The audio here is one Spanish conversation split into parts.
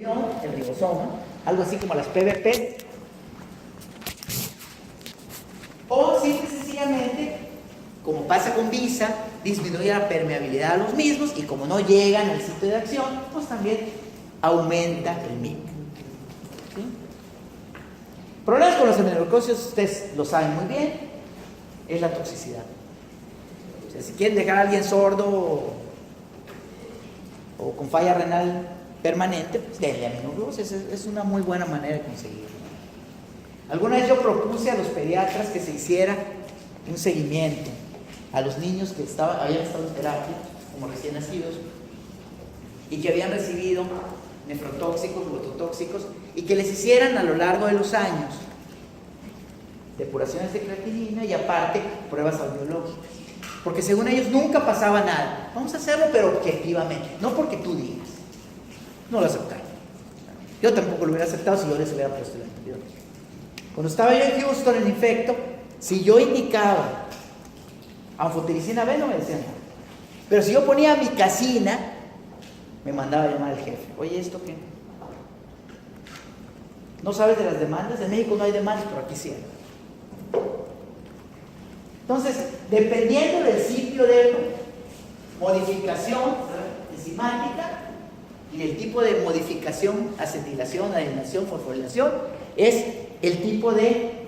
el ribosoma, algo así como las PBP, o simple y sencillamente, como pasa con visa, disminuye la permeabilidad a los mismos y como no llegan al sitio de acción, pues también aumenta el MIC. ¿Sí? Problemas con los amenorcócidos, ustedes lo saben muy bien, es la toxicidad. O sea, si quieren dejar a alguien sordo o con falla renal permanente, pues denle aminoglosia, es una muy buena manera de conseguirlo. Alguna vez yo propuse a los pediatras que se hiciera un seguimiento a los niños que habían estado en terapia, como recién nacidos, y que habían recibido nefrotóxicos u ototóxicos, y que les hicieran a lo largo de los años depuraciones de creatinina y aparte pruebas audiológicas. Porque según ellos nunca pasaba nada. Vamos a hacerlo, pero objetivamente, no porque tú digas. No lo aceptaron. Yo tampoco lo hubiera aceptado si yo les hubiera puesto el antibiótico. Cuando estaba yo en Houston en infecto, si yo indicaba anfotericina B, no me decían nada. Pero si yo ponía amicacina, me mandaba a llamar al jefe. Oye, ¿esto qué? ¿No sabes de las demandas? En México no hay demandas, pero aquí sí hay. Entonces, dependiendo del sitio de modificación enzimática y el tipo de modificación, acetilación, adenación, fosforilación, es el tipo de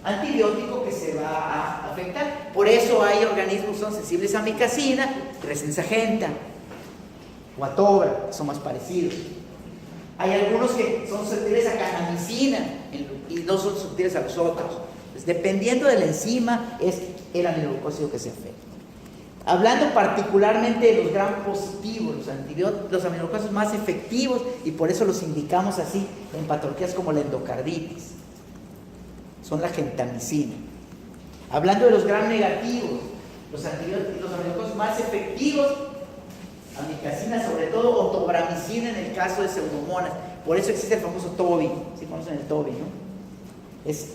antibiótico que se va a afectar. Por eso hay organismos que son sensibles a amicacina, resensagenta o a tobra, que son más parecidos. Hay algunos que son susceptibles a canamicina y no son susceptibles a los otros. Pues dependiendo de la enzima es el aminoglucósido que se afecta. Hablando particularmente de los gram positivos, los aminoglucósidos más efectivos, y por eso los indicamos así en patologías como la endocarditis, son la gentamicina. Hablando de los gram negativos, los aminoglucósidos más efectivos, amicacina, sobre todo, o tobramicina en el caso de pseudomonas. Por eso existe el famoso TOBI. ¿Sí conocen el TOBI, no? Es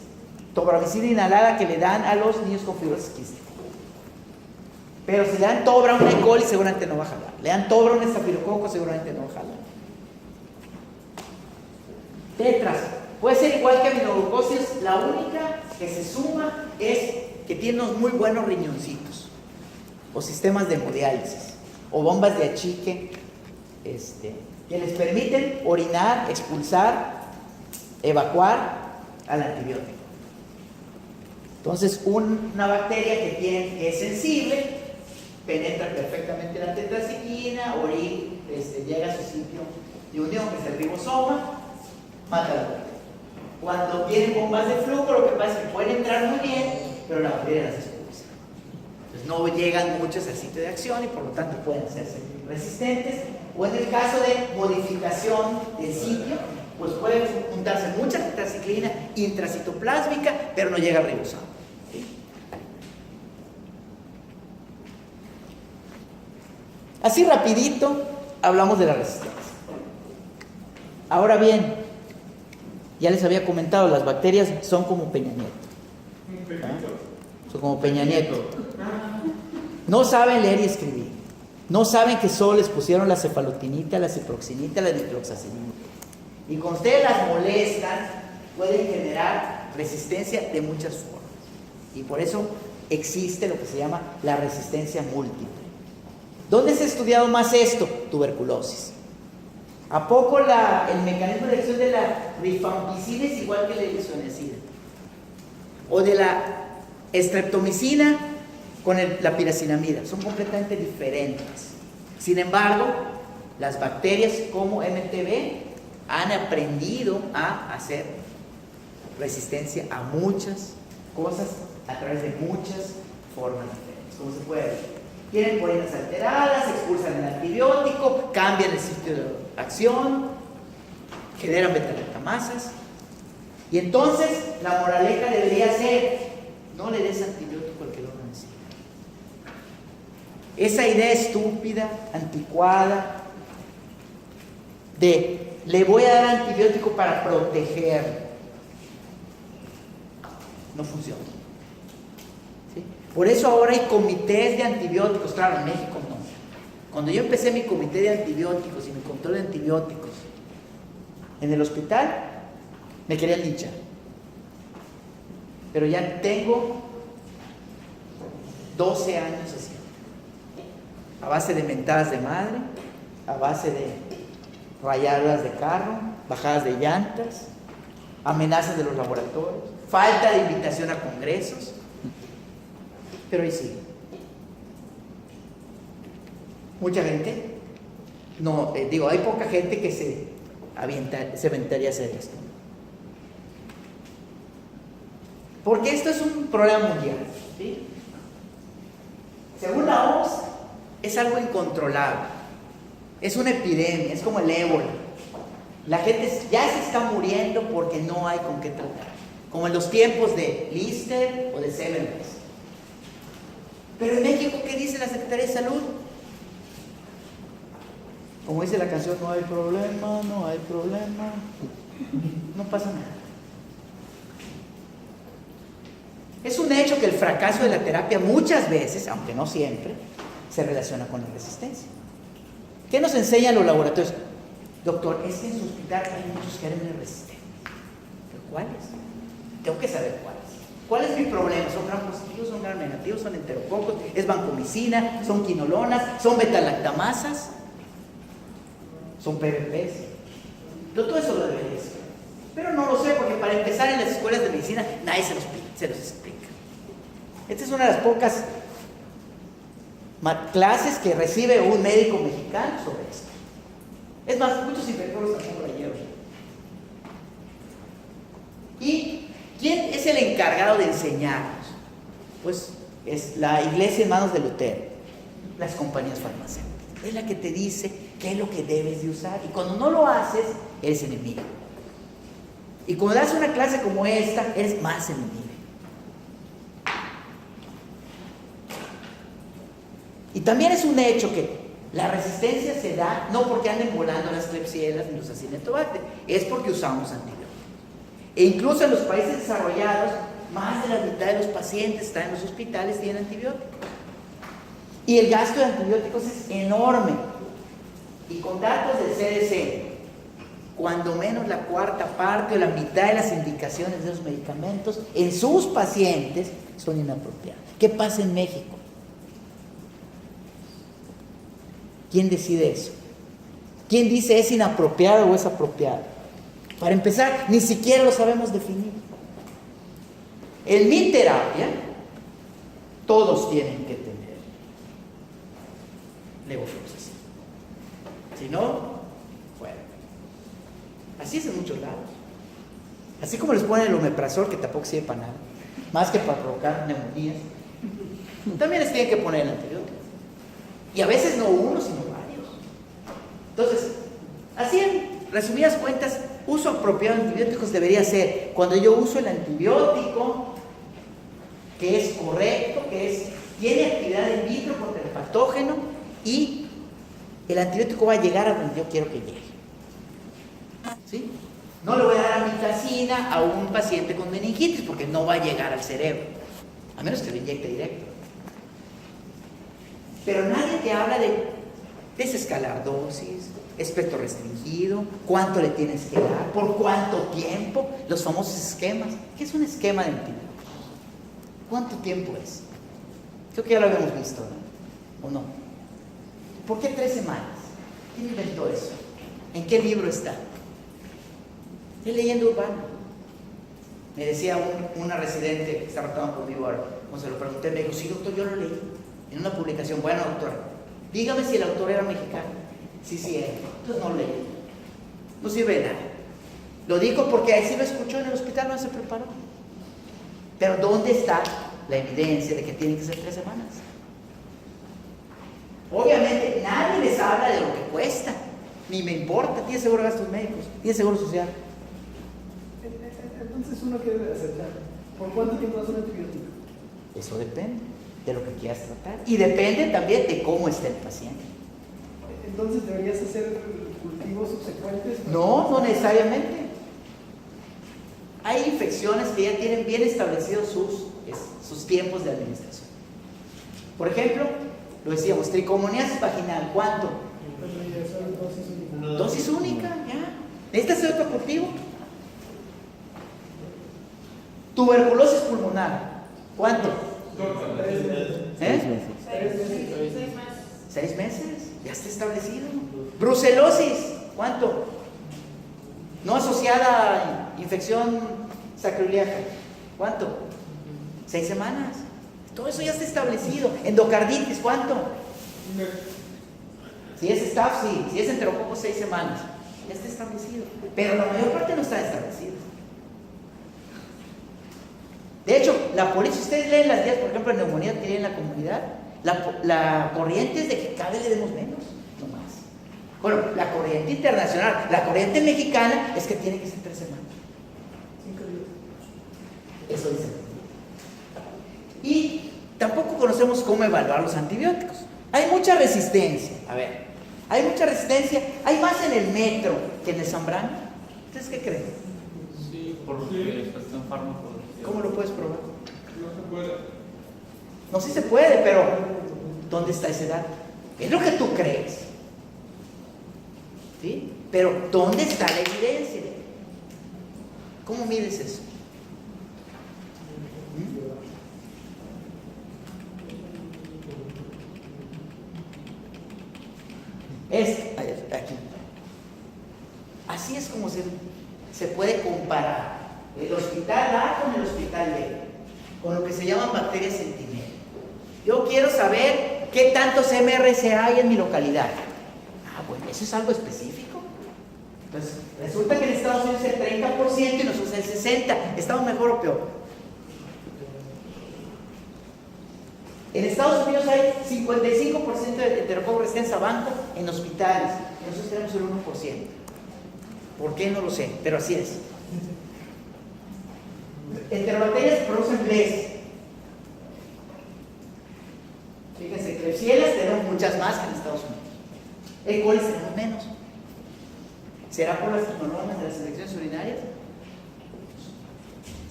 tobramicina inhalada que le dan a los niños con fibrosis quística. Pero si le dan tobra a un E. coli, seguramente no va a jalar. Le dan tobra a un estafilococo, seguramente no va a jalar. Tetras. Puede ser igual que aminoglucósidos. La única que se suma es que tiene unos muy buenos riñoncitos. O sistemas de hemodiálisis. O bombas de achique. Que les permiten orinar, expulsar, evacuar al antibiótico. Entonces, una bacteria que es sensible penetra perfectamente la tetraciklina, llega a su sitio de unión, que es el ribosoma, mata la bacteria. Cuando tienen bombas de flujo, lo que pasa es que pueden entrar muy bien, pero la bacteria las expulsa. Entonces, no llegan muchos al sitio de acción y por lo tanto pueden hacerse resistentes. O en el caso de modificación del sitio, pues puede juntarse mucha tetraciklina intracitoplásmica, pero no llega al ribosoma. ¿Sí? Así rapidito hablamos de la resistencia. Ahora bien, ya les había comentado, las bacterias son como Peña Nieto. ¿Ah? Son como Peña Nieto. No saben leer y escribir. No saben que solo les pusieron la cefalotinita, la ciproxinita, la dicloxacinina. Y cuando ustedes las molestan, pueden generar resistencia de muchas formas. Y por eso existe lo que se llama la resistencia múltiple. ¿Dónde se ha estudiado más esto? Tuberculosis. ¿A poco el mecanismo de acción de la rifampicina es igual que la isoniazida? O de la streptomicina con la piracinamida. Son completamente diferentes. Sin embargo, las bacterias como MTB han aprendido a hacer resistencia a muchas cosas a través de muchas formas diferentes. Como se puede ver. Tienen porinas alteradas, expulsan el antibiótico, cambian el sitio de acción, generan beta-lactamasas. Y entonces la moraleja debería ser: no le des antibiótico al que lo necesita. Esa idea estúpida, anticuada, de le voy a dar antibiótico para proteger, no funciona. ¿Sí? Por eso ahora hay comités de antibióticos. Claro, en México no. Cuando yo empecé mi comité de antibióticos y mi control de antibióticos En el hospital me querían linchar. Pero ya tengo 12 años así. A base de mentadas de madre, a base de rayadas de carro, bajadas de llantas, amenazas de los laboratorios, falta de invitación a congresos. Pero ahí sigue. Mucha gente, no, hay poca gente que se aventaría a hacer esto. Porque esto es un problema mundial, ¿sí? Según la OMS, es algo incontrolable. Es una epidemia, es como el ébola. La gente ya se está muriendo porque no hay con qué tratar. Como en los tiempos de Lister o de Severus. Pero en México, ¿qué dice la Secretaría de Salud? Como dice la canción, no hay problema, no hay problema. No pasa nada. Es un hecho que el fracaso de la terapia muchas veces, aunque no siempre, se relaciona con la resistencia. ¿Qué nos enseñan los laboratorios? Doctor, es que en su hospital hay muchos gérmenes resistentes. ¿Pero cuáles? Tengo que saber cuáles. ¿Cuál es mi problema? ¿Son gram positivos, son gram negativos, son enterococos, es vancomicina, son quinolonas, son betalactamasas, son PVPs? Yo todo eso lo debería saber. Pero no lo sé porque para empezar en las escuelas de medicina nadie se los explica. Esta es una de las pocas clases que recibe un médico mexicano sobre esto. Es más, muchos infectólogos tampoco la llevan. ¿Y quién es el encargado de enseñarnos? Pues es la iglesia en manos de Lutero, las compañías farmacéuticas. Es la que te dice qué es lo que debes de usar. Y cuando no lo haces, eres enemigo. Y cuando das una clase como esta, eres más enemigo. Y también es un hecho que la resistencia se da no porque anden volando las Klebsiellas ni los Acinetobacter, es porque usamos antibióticos. E incluso en los países desarrollados, más de la mitad de los pacientes que están en los hospitales tienen antibióticos. Y el gasto de antibióticos es enorme. Y con datos del CDC, cuando menos la cuarta parte o la mitad de las indicaciones de los medicamentos en sus pacientes son inapropiadas. ¿Qué pasa en México? ¿Quién decide eso? ¿Quién dice es inapropiado o es apropiado? Para empezar, ni siquiera lo sabemos definir. En mi terapia, todos tienen que tener levofloxacina. Si no, fuera. Así es en muchos lados. Así como les ponen el omeprazol, que tampoco sirve para nada, más que para provocar neumonías, también les tienen que poner el antibiótico. Y a veces no uno, sino varios. Entonces, así en resumidas cuentas, uso apropiado de antibióticos debería ser cuando yo uso el antibiótico que es correcto, tiene actividad in vitro contra el patógeno y el antibiótico va a llegar a donde yo quiero que llegue. ¿Sí? No le voy a dar amicacina a un paciente con meningitis porque no va a llegar al cerebro, a menos que lo inyecte directo. Pero nadie te habla de desescalar dosis, espectro restringido, cuánto le tienes que dar, por cuánto tiempo, los famosos esquemas. ¿Qué es un esquema de antibióticos? ¿Cuánto tiempo es? Creo que ya lo habíamos visto, ¿no? ¿O no? ¿Por qué 3 semanas? ¿Quién inventó eso? ¿En qué libro está? Es leyenda urbana. Me decía una residente que está tratando conmigo ahora, cuando se lo pregunté, me dijo, sí, doctor, yo lo leí en una publicación. Bueno, doctora, dígame si el autor era mexicano. Sí, era. Entonces no leí. No sirve de nada. Lo digo porque ahí sí lo escuchó en el hospital, no se preparó. Pero ¿dónde está la evidencia de que tienen que ser 3 semanas? Obviamente nadie les habla de lo que cuesta. Ni me importa, tiene seguro de gastos médicos, tiene seguro social. Entonces uno que debe hacer, ¿por cuánto tiempo das un antibiótico? Eso depende de lo que quieras tratar. Y depende también de cómo está el paciente. Entonces deberías hacer cultivos subsecuentes. No necesariamente. Hay infecciones que ya tienen bien establecidos sus tiempos de administración. Por ejemplo, lo decíamos, tricomoniasis vaginal, ¿cuánto? Dosis única. Dosis única, ya. ¿Necesitas hacer otro cultivo? Tuberculosis pulmonar. ¿Cuánto? 6 meses. 6 meses. Ya está establecido. Brucelosis. ¿Cuánto? No asociada a infección sacroiliaca. ¿Cuánto? 6 semanas. Todo eso ya está establecido. Endocarditis. ¿Cuánto? Si es staph, sí. Si es enterococo, 6 semanas. Ya está establecido. Pero la mayor parte no está establecida. De hecho, la política, si ustedes leen las guías, por ejemplo, de neumonía que hay en la comunidad, la corriente es de que cada vez le demos menos, no más. Bueno, la corriente internacional, la corriente mexicana es que tiene que ser 3 semanas. 5 días. Eso dice. Y tampoco conocemos cómo evaluar los antibióticos. Hay mucha resistencia. A ver, hay mucha resistencia. Hay más en el metro que en el Zambrano. ¿Ustedes qué creen? Sí, porque está en fármacos. ¿Cómo lo puedes probar? No se puede. No, sí se puede, pero ¿dónde está ese dato? Es lo que tú crees. ¿Sí? Pero ¿dónde está la evidencia? ¿Cómo mides eso? Aquí. Así es como se puede comparar el hospital A con el hospital B, con lo que se llaman bacterias sentinela. Yo quiero saber qué tantos MRSA hay en mi localidad. Ah, bueno, eso es algo específico. Entonces, resulta que en Estados Unidos es el 30% y nosotros el 60%. ¿Estamos mejor o peor? En Estados Unidos hay 55% de enterococo resistente a banco en hospitales. Nosotros tenemos el 1%. ¿Por qué? No lo sé, pero así es. Enterobacterias producen BLES. Fíjense, Klebsiellas tenemos muchas más que en Estados Unidos. E. coli tenemos menos. ¿Será por las normas de las infecciones urinarias?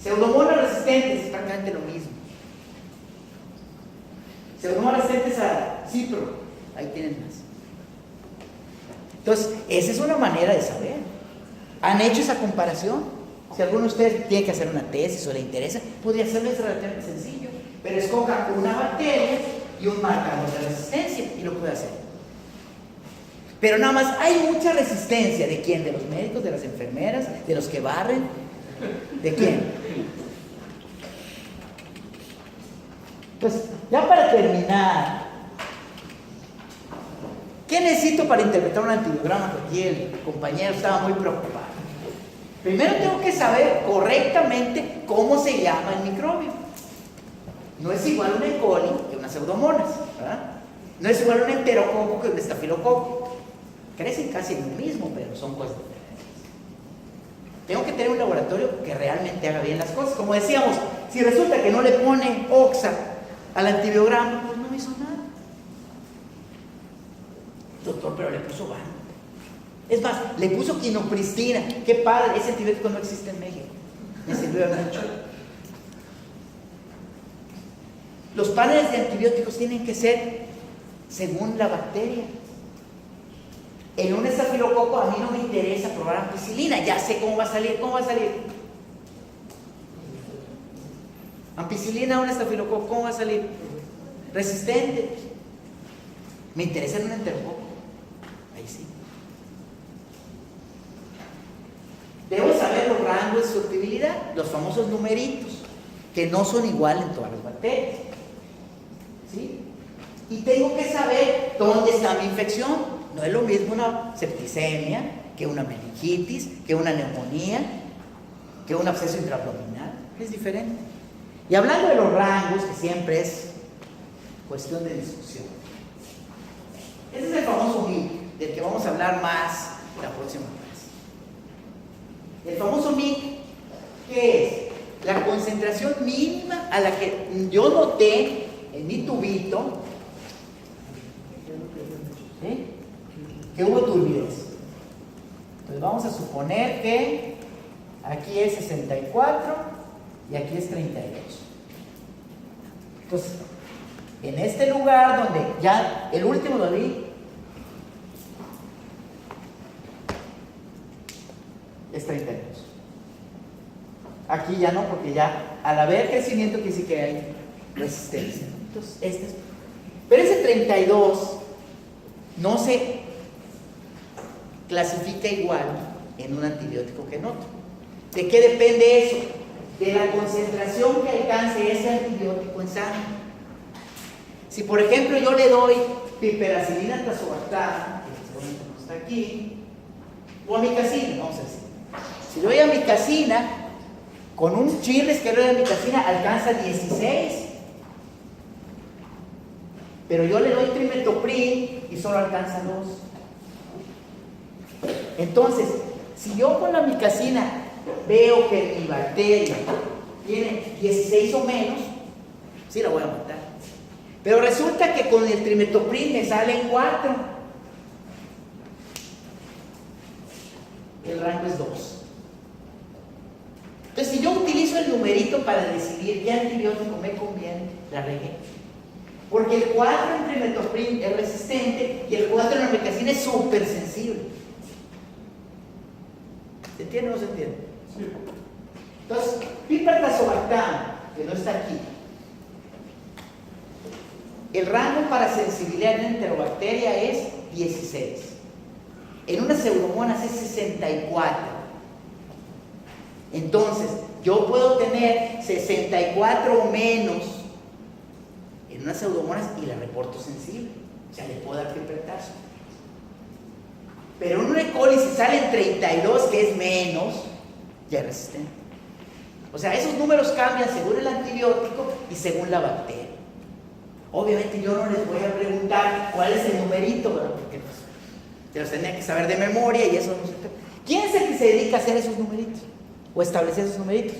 Pseudomonas resistentes, es prácticamente lo mismo. Pseudomonas resistentes a cipro, ahí tienen más. Entonces, esa es una manera de saber. ¿Han hecho esa comparación? Si alguno de ustedes tiene que hacer una tesis o le interesa, podría hacerlo, es relativamente sencillo. Pero escoja una bacteria y un marcador de resistencia y lo puede hacer. Pero nada más hay mucha resistencia. ¿De quién? ¿De los médicos? ¿De las enfermeras? ¿De los que barren? ¿De quién? Pues ya para terminar, ¿qué necesito para interpretar un antibiograma? Porque aquí el compañero estaba muy preocupado. Primero tengo que saber correctamente cómo se llama el microbio. No es igual un E. coli que una pseudomonas, ¿verdad? No es igual un enterococo que un estafilococo. Crecen casi en lo mismo, pero son cosas diferentes. Tengo que tener un laboratorio que realmente haga bien las cosas. Como decíamos, si resulta que no le pone oxa al antibiograma, pues no hizo nada. Doctor, pero le puso van. Es más, le puso quinopristina. Qué padre, ese antibiótico no existe en México. Me sirvió mucho. Los paneles de antibióticos tienen que ser según la bacteria. En un estafilococo a mí no me interesa probar ampicilina, ya sé cómo va a salir. ¿Cómo va a salir? Ampicilina, un estafilococo, ¿cómo va a salir? Resistente. Me interesa en un enterococo. Ahí sí. Debo saber los rangos de susceptibilidad, los famosos numeritos, que no son igual en todas las bacterias. ¿Sí? Y tengo que saber dónde está mi infección. No es lo mismo una septicemia que una meningitis, que una neumonía, que un absceso intraabdominal. Es diferente. Y hablando de los rangos, que siempre es cuestión de discusión. Ese es el famoso MIC, del que vamos a hablar más la próxima vez. El famoso MIC, ¿qué es? La concentración mínima a la que yo noté en mi tubito, ¿sí?, que hubo turbidez. Entonces vamos a suponer que aquí es 64 y aquí es 32. Entonces, en este lugar donde ya el último lo vi, es 32. Aquí ya no, porque ya al haber crecimiento que sí que hay resistencia. Entonces, pero ese 32 no se clasifica igual en un antibiótico que en otro. ¿De qué depende eso? De la concentración que alcance ese antibiótico en sangre. Si por ejemplo yo le doy piperacilina tazobactam, que en este momento no está aquí, o amicacina, vamos a decir. Si le doy amicacina, con un chirres que le doy amicacina alcanza 16. Pero yo le doy trimetoprim y solo alcanza 2. Entonces, si yo con la amicacina veo que mi bacteria tiene 16 o menos, sí la voy a matar. Pero resulta que con el trimetoprim me salen 4. El rango es 2. Entonces, si yo utilizo el numerito para decidir qué antibiótico me conviene, la regué. Porque el 4 en trimetoprim es resistente y el 4 en amicacina es súper sensible. ¿Se entiende o no se entiende? Sí. Entonces, pipertazobactam, que no está aquí, el rango para sensibilidad en enterobacteria es 16. En unas pseudomonas es 64. Entonces, yo puedo tener 64 o menos en unas pseudomonas y la reporto sensible. O sea, le puedo dar pipertazo. Pero en un E. coli, si salen 32, que es menos, ya es resistente. O sea, esos números cambian según el antibiótico y según la bacteria. Obviamente yo no les voy a preguntar cuál es el numerito, ¿verdad? Porque pues, te los tenía que saber de memoria y eso no se... ¿Quién es el que se dedica a hacer esos numeritos? O establecer esos numeritos.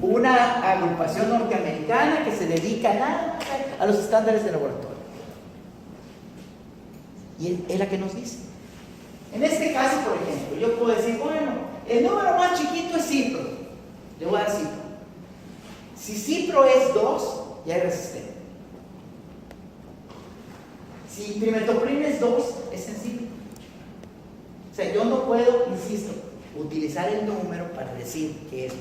Una agrupación norteamericana que se dedica nada más a los estándares de laboratorio. Y es la que nos dice. En este caso, por ejemplo, yo puedo decir, bueno, el número más chiquito es cipro. Le voy a dar cipro. Si cipro es 2, ya es resistente. Si trimetoprim es 2, es sensible. O sea, yo no puedo, insisto, utilizar el número para decir que es.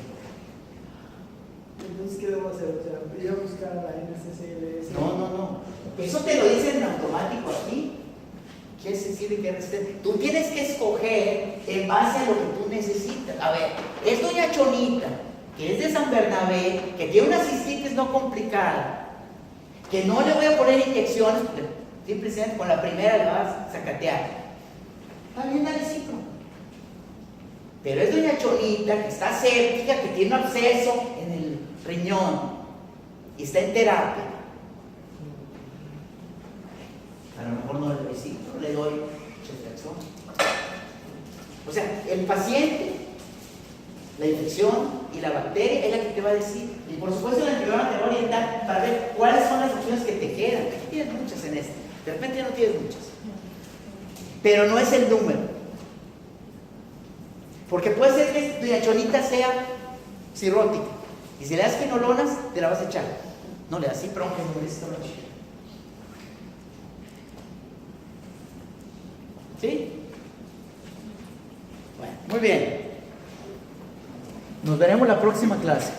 Entonces, ¿qué debo hacer? O sea, ir a buscar la NSCLS. No. Eso te lo dicen en automático aquí. ¿Qué es sensible y qué es resistente? Tú tienes que escoger en base a lo que tú necesitas. A ver, es doña Chonita, que es de San Bernabé, que tiene una cistitis no complicada, que no le voy a poner inyecciones, porque simplemente con la primera le vas a sacatear. Está bien, dale ciclo. Pero es doña Chonita, que está séptica, que tiene un absceso en el riñón y está en terapia. A lo mejor no le doy ciclo, le doy ceftriaxona. O sea, el paciente, la infección y la bacteria es la que te va a decir. Y por supuesto la antibiótica te va a orientar para ver cuáles son las opciones que te quedan. Aquí tienes muchas en este. De repente ya no tienes muchas. Pero no es el número. Porque puede ser que doña Chonita sea cirrótica. Y si le das quinolonas, te la vas a echar. No le das cipro, aunque no necesita una chica. ¿Sí? Bueno, muy bien. Nos veremos la próxima clase.